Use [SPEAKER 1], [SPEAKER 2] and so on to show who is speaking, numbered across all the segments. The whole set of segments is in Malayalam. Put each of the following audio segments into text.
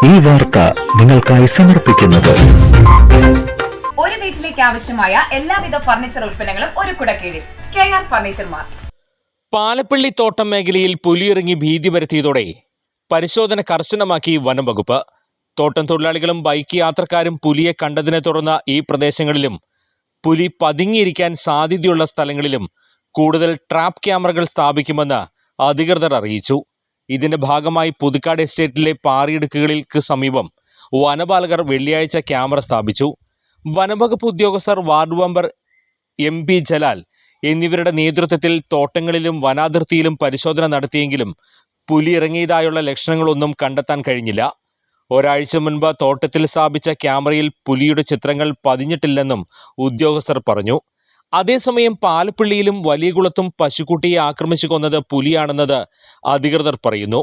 [SPEAKER 1] ഈ വാർത്ത നിങ്ങൾക്കായി സമർപ്പിക്കുന്നത്
[SPEAKER 2] ഒരു വീട്ടിലേക്ക് ആവശ്യമായ എല്ലാവിധ ഫർണിച്ചർ ഉൽപ്പന്നങ്ങളും ഒരു കുടക്കീഴിൽ KR ഫർണിച്ചർ മാർട്ട്.
[SPEAKER 3] പാലപ്പള്ളി തോട്ടം മേഖലയിൽ പുലിയിറങ്ങി ഭീതി പരത്തിയതോടെ പരിശോധന കർശനമാക്കി വനംവകുപ്പ്. തോട്ടം തൊഴിലാളികളും ബൈക്ക് യാത്രക്കാരും പുലിയെ കണ്ടതിനെ തുടർന്ന് ഈ പ്രദേശങ്ങളിലും പുലി പതുങ്ങിയിരിക്കാൻ സാധ്യതയുള്ള സ്ഥലങ്ങളിലും കൂടുതൽ ട്രാപ്പ് ക്യാമറകൾ സ്ഥാപിക്കുമെന്ന് അധികൃതർ അറിയിച്ചു. ഇതിന്റെ ഭാഗമായി പുതുക്കാട് എസ്റ്റേറ്റിലെ പാറിയിടുക്കുകൾക്ക് സമീപം വനപാലകർ വെള്ളിയാഴ്ച ക്യാമറ സ്ഥാപിച്ചു. വനംവകുപ്പ് ഉദ്യോഗസ്ഥർ വാർഡ് മെമ്പർ MP ജലാൽ എന്നിവരുടെ നേതൃത്വത്തിൽ തോട്ടങ്ങളിലും വനാതിർത്തിയിലും പരിശോധന നടത്തിയെങ്കിലും പുലി ഇറങ്ങിയതായുള്ള ലക്ഷണങ്ങളൊന്നും കണ്ടെത്താൻ കഴിഞ്ഞില്ല. ഒരാഴ്ച മുൻപ് തോട്ടത്തിൽ സ്ഥാപിച്ച ക്യാമറയിൽ പുലിയുടെ ചിത്രങ്ങൾ പതിഞ്ഞിട്ടില്ലെന്നും ഉദ്യോഗസ്ഥർ പറഞ്ഞു. അതേസമയം പാലപ്പള്ളിയിലും വലിയകുളത്തും പശുക്കുട്ടിയെ ആക്രമിച്ചു കൊന്നത് പുലിയാണെന്നത് അധികൃതർ പറയുന്നു.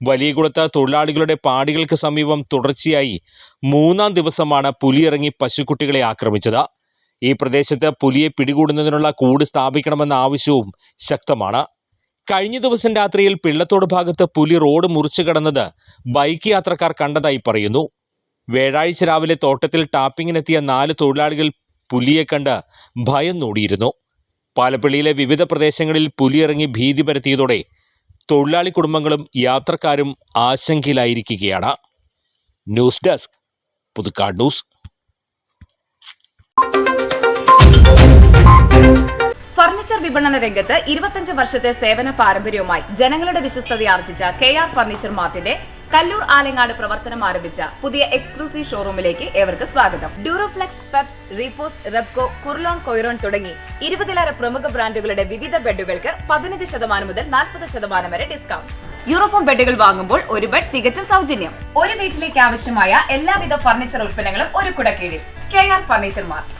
[SPEAKER 3] വലിയകുളത്ത് തൊഴിലാളികളുടെ പാടികൾക്ക് സമീപം തുടർച്ചയായി 3-ാം ദിവസമാണ് പുലിയിറങ്ങി പശുക്കുട്ടികളെ ആക്രമിച്ചത്. ഈ പ്രദേശത്ത് പുലിയെ പിടികൂടുന്നതിനുള്ള കൂട് സ്ഥാപിക്കണമെന്ന ആവശ്യവും ശക്തമാണ്. കഴിഞ്ഞ ദിവസം രാത്രിയിൽ പിള്ളത്തോട് ഭാഗത്ത് പുലി റോഡ് മുറിച്ചു കടന്നത് ബൈക്ക് യാത്രക്കാർ കണ്ടതായി പറയുന്നു. വ്യാഴാഴ്ച രാവിലെ തോട്ടത്തിൽ ടാപ്പിങ്ങിനെത്തിയ 4 തൊഴിലാളികൾ പുലിയെ കണ്ട് ഭയന്നോടിയിരുന്നു. പാലപ്പള്ളിയിലെ വിവിധ പ്രദേശങ്ങളിൽ പുലിയിറങ്ങി ഭീതി പരത്തിയതോടെ തൊഴിലാളി കുടുംബങ്ങളും യാത്രക്കാരും ആശങ്കയിലായിരിക്കുകയാണ്. News desk, Puthukkad news.
[SPEAKER 2] Furniture വിപണന രംഗത്ത് 25 വർഷത്തെ സേവന പാരമ്പര്യവുമായി ജനങ്ങളുടെ വിശ്വസ്തതയാർജിച്ച KR ഫർണിച്ചർ മാർട്ടിന്റെ കല്ലൂർ ആലങ്ങാട് പ്രവർത്തനം ആരംഭിച്ച പുതിയ എക്സ്ക്ലൂസീവ് ഷോറൂമിലേക്ക് ഏവർക്ക് സ്വാഗതം. Duroflex, Peps, Repose, Rebco, Kurlon, Coirone തുടങ്ങി 20-ലേറെ പ്രമുഖ ബ്രാൻഡുകളുടെ വിവിധ ബെഡുകൾക്ക് 15% മുതൽ 40% വരെ ഡിസ്കൗണ്ട്. യൂറോഫോം ബെഡുകൾ വാങ്ങുമ്പോൾ ഒരു ബെഡ് തികച്ചും സൗജന്യം. ഒരു വീട്ടിലേക്ക് ആവശ്യമായ എല്ലാവിധ ഫർണിച്ചർ ഉൽപ്പന്നങ്ങളും ഒരു കുടക്കീഴിൽ KR ഫർണിച്ചർ മാർട്ട്.